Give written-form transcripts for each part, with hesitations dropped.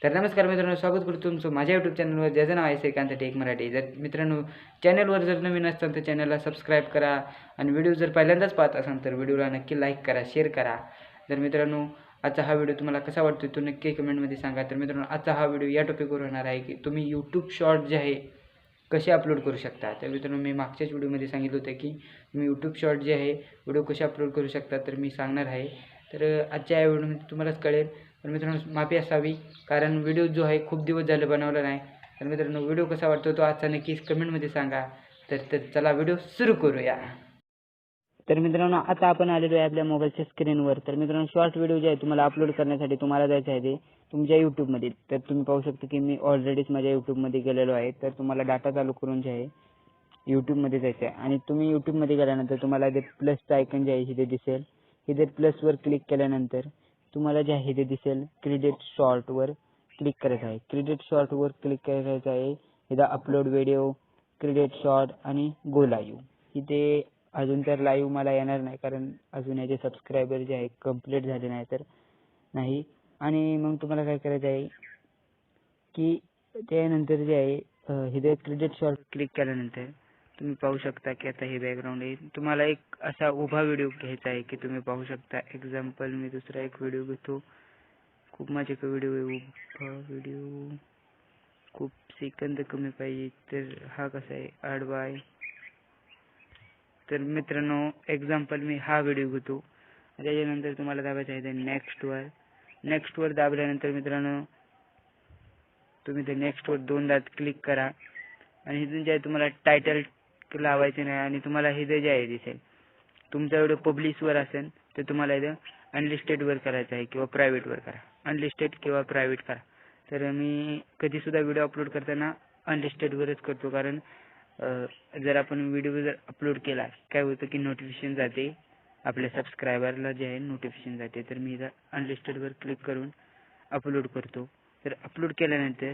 तर नमस्कार मित्रांनो, स्वागत करतो तुमचं माझ्या यूट्यूब चॅनलवर, ज्याचं नाव आहे श्रीकांत टेक मराठी. जर मित्रांनो चॅनलवर जर नवीन असताल तर चॅनलला सबस्क्राईब करा आणि व्हिडिओ जर पहिल्यांदाच पाहत असाल तर व्हिडिओला नक्की लाईक करा, शेअर करा. तर मित्रांनो आजचा हा व्हिडिओ तुम्हाला कसा वाटतो तो नक्की कमेंटमध्ये सांगा. तर मित्रांनो आजचा हा व्हिडिओ या टॉपिकवर होणार आहे की तुम्ही यूट्यूब शॉर्ट जे आहे कसे अपलोड करू शकता. तर मित्रांनो मी मागच्याच व्हिडिओमध्ये सांगितलं होतं की तुम्ही यूट्यूब शॉर्ट जे आहे व्हिडिओ कसे अपलोड करू शकता, तर मी सांगणार आहे. तर आजच्या या व्हिडिओमध्ये तुम्हालाच कळेल. तर मित्रांनो माफी असावी, कारण व्हिडिओ जो आहे खूप दिवस झाले बनवला नाही. तर मित्रांनो व्हिडिओ कसा वाटतो तो आजचा नक्कीच कमेंटमध्ये सांगा. तर चला व्हिडिओ सुरू करूया. तर मित्रांनो आता आपण आलेलो आहे आपल्या मोबाईलच्या स्क्रीनवर. तर मित्रांनो शॉर्ट व्हिडिओ जे आहे तुम्हाला अपलोड करण्यासाठी तुम्हाला जायचं आहे ते तुमच्या यूट्यूबमध्ये. तर तुम्ही पाहू शकता की मी ऑलरेडीच माझ्या यूट्यूबमध्ये गेलेलो आहे. तर तुम्हाला डाटा चालू करून जे आहे यूट्यूबमध्ये जायचं आहे आणि तुम्ही यूट्यूबमध्ये गेल्यानंतर तुम्हाला इथे प्लसचं आयकन जे आहे इथे दिसेल. इथे प्लसवर क्लिक केल्यानंतर तुम्हाला जे आहे ते दिसेल क्रिएट शॉर्टवर क्लिक करायचं आहे. क्रिएट शॉर्टवर क्लिक करायचं आहे. इथं अपलोड व्हिडिओ, क्रिएट शॉर्ट आणि गो लाईव्ह. इथे अजून तर लाईव्ह मला येणार नाही, कारण अजून याचे सबस्क्रायबर जे आहे कंप्लीट झाले नाही तर नाही. आणि मग तुम्हाला काय करायचं आहे की त्यानंतर जे आहे इथे क्रिएट शॉर्ट क्लिक केल्यानंतर तुम्ही पाहू शकता की आता हे बॅकग्राऊंड आहे. तुम्हाला एक असा उभा व्हिडिओ घ्यायचा आहे की तुम्ही पाहू शकता. एक्झाम्पल मी दुसरा एक व्हिडिओ घेतो. खूप माझे व्हिडिओ आहे, उभा व्हिडिओ खूप सेकंद कमी पाहिजे. तर हा कसा आहे आडवा आहे. तर मित्रांनो एक्झाम्पल मी हा व्हिडिओ घेतो. त्याच्यानंतर तुम्हाला दाबायचं आहे नेक्स्टवर दाबल्यानंतर मित्रांनो तुम्ही ते नेक्स्टवर दोनदा क्लिक करा आणि इथून जे आहे तुम्हाला टायटल लावायचे नाही आणि तुम्हाला हे जे आहे दिसेल तुमचा व्हिडिओ पब्लिशवर असेल तर तुम्हाला इथं अनलिस्टेडवर करायचं आहे किंवा प्रायव्हेटवर करा. अनलिस्टेड किंवा प्रायव्हेट करा. तर मी कधीसुद्धा व्हिडिओ अपलोड करताना अनलिस्टेडवरच करतो, कारण जर आपण व्हिडिओ जर अपलोड केला काय होतं की नोटिफिकेशन जाते, आपल्या सबस्क्रायबरला जे आहे नोटिफिकेशन जाते. तर मी इथं अनलिस्टेडवर क्लिक करून अपलोड करतो. तर अपलोड केल्यानंतर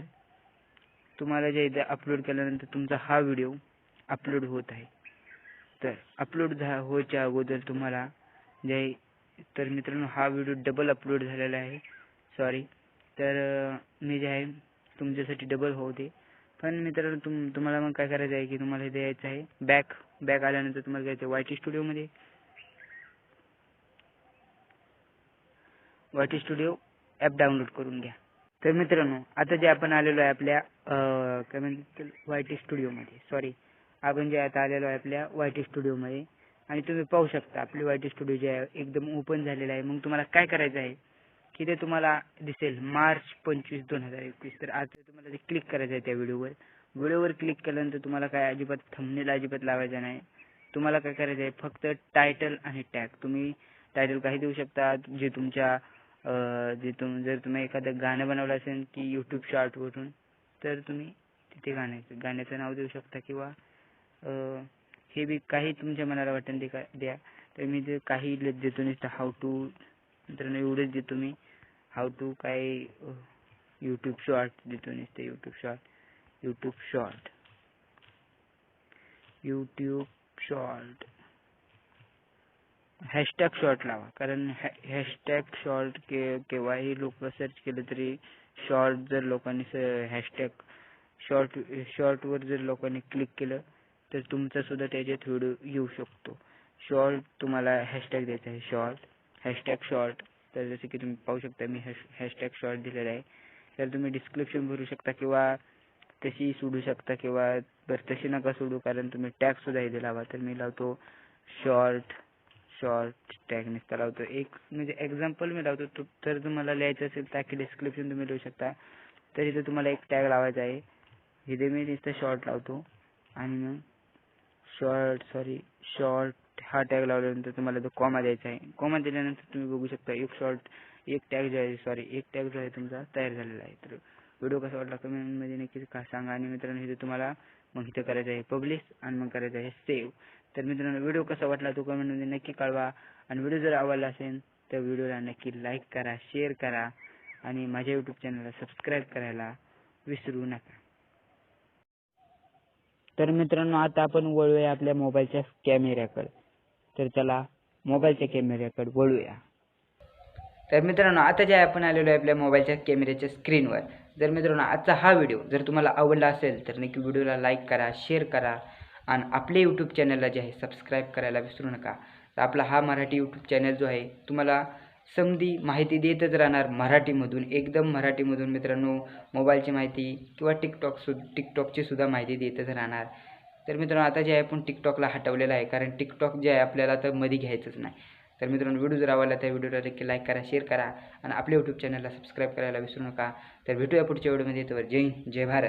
तुम्हाला जे इथे अपलोड केल्यानंतर तुमचा हा व्हिडिओ अपलोड होत आहे. तर अपलोड होच्या अगोदर तुम्हाला जे तर मित्रांनो हा व्हिडिओ डबल अपलोड झालेला आहे, सॉरी. तर मी जे आहे तुमच्यासाठी डबल होऊ दे. पण मित्रांनो तुम्हाला मग काय करायचं आहे की तुम्हाला इथे यायचं आहे बॅक आल्यानंतर तुम्हाला जायचं वायटी स्टुडिओमध्ये. वायटी स्टुडिओ ॲप डाउनलोड करून घ्या. तर मित्रांनो आता जे आपण आलेलो आहे आपल्या काय म्हणतात वायटी स्टुडिओमध्ये, सॉरी आपण जे आता आलेलो आहे आपल्या वायटी स्टुडिओमध्ये आणि तुम्ही पाहू शकता आपली वायटी स्टुडिओ जे आहे एकदम ओपन झालेला आहे. मग तुम्हाला काय करायचं आहे की ते तुम्हाला दिसेल मार्च 25, 2021. तर आज तुम्हाला ते क्लिक करायचं आहे त्या व्हिडिओवर क्लिक केल्यानंतर तुम्हाला काय अजिबात थंबनेल अजिबात लावायचा नाही. तुम्हाला काय करायचं आहे फक्त टायटल आणि टॅग. तुम्ही टायटल काही देऊ शकता जे तुमच्या जर तुम्ही एखादं गाणं बनवलं असेल की यूट्यूब शॉर्टवरून तर तुम्ही तिथे गाण्याचं नाव देऊ शकता किंवा हे बी काही तुमच्या मनाला वाटेल ते द्या. तर मी ते काही देतो नुसतं हाऊ टू. मित्रांनो एवढंच देतो मी, हाऊ टू काय यूट्यूब शॉर्ट देतो नुसतं यूट्यूब शॉर्ट हॅशटॅग शॉर्ट लावा, कारण हॅशटॅग शॉर्ट केव्हाही लोक सर्च केलं तरी शॉर्ट जर लोकांनी हॅशटॅग शॉर्टवर जर लोकांनी क्लिक केलं तर तुमचा सुद्धा त्याच्यात व्हिडिओ येऊ शकतो. शॉर्ट तुम्हाला हॅशटॅग द्यायचा आहे हॅशटॅग शॉर्ट. तर जसे की तुम्ही पाहू शकता मी हॅशटॅग शॉर्ट दिलेला आहे. तर तुम्ही डिस्क्रिप्शन भरू शकता किंवा तशी सोडू शकता किंवा बरं तशी नका सोडू, कारण तुम्ही टॅग सुद्धा इथे लावा. तर मी लावतो शॉर्ट टॅग नुसता लावतो. एक म्हणजे एक्झाम्पल मी लावतो. तर तुम्हाला लिहायचं असेल तर डिस्क्रिप्शन तुम्ही लिहू शकता. तर इथे तुम्हाला एक टॅग लावायचा आहे. इथे मी नुसतं शॉर्ट लावतो आणि मग शॉर्ट हा टॅग लावल्यानंतर तुम्हाला तो कॉमा द्यायचा आहे. कॉमा दिल्यानंतर तुम्ही बघू शकता एक टॅग जो आहे तुमचा तयार झालेला आहे. तर व्हिडिओ कसा वाटला कमेंटमध्ये नक्कीच सांगा. आणि मित्रांनो इथे तुम्हाला मग इथे करायचं आहे पब्लिश आणि मग करायचं आहे सेव्ह. तर मित्रांनो व्हिडिओ कसा वाटला तो कमेंटमध्ये नक्की कळवा. आणि व्हिडिओ जर आवडला असेल तर व्हिडिओला नक्की लाईक करा, शेअर करा आणि माझ्या यूट्यूब चॅनलला सबस्क्राईब करायला विसरू नका. तर मित्रांनो आता आपण वळूया आपल्या मोबाईलच्या कॅमेऱ्याकडे. तर चला मोबाईलच्या कॅमेऱ्याकडे वळूया. तर मित्रांनो आता जे आपण आलेलो आहे आपल्या मोबाईलच्या कॅमेऱ्याच्या स्क्रीनवर. जर मित्रांनो आजचा हा व्हिडिओ जर तुम्हाला आवडला असेल तर नक्की व्हिडिओला लाईक करा, शेअर करा आणि आपले यूट्यूब चॅनलला जे आहे सबस्क्राईब करायला विसरू नका. तर आपला हा मराठी यूट्यूब चॅनल जो आहे तुम्हाला समधी माहिती देतच राहणार मराठीमधून, एकदम मराठीमधून मित्रांनो. मोबाईलची माहिती किंवा टिकटॉकची सुद्धा माहिती देतच राहणार. तर मित्रांनो आता जे आहे आपण टिकटॉकला हटवलेलं आहे, कारण टिकटॉक जे आहे आपल्याला तर मध्ये घ्यायचंच नाही. तर मित्रांनो व्हिडिओ जर आवडला तर व्हिडिओला नक्की लाईक करा, शेअर करा आणि आपल्या यूट्यूब चॅनलला सबस्क्राईब करायला विसरू नका. तर भेटूया पुढच्या व्हिडिओमध्ये. तोवर जय हिंद, जय भारत.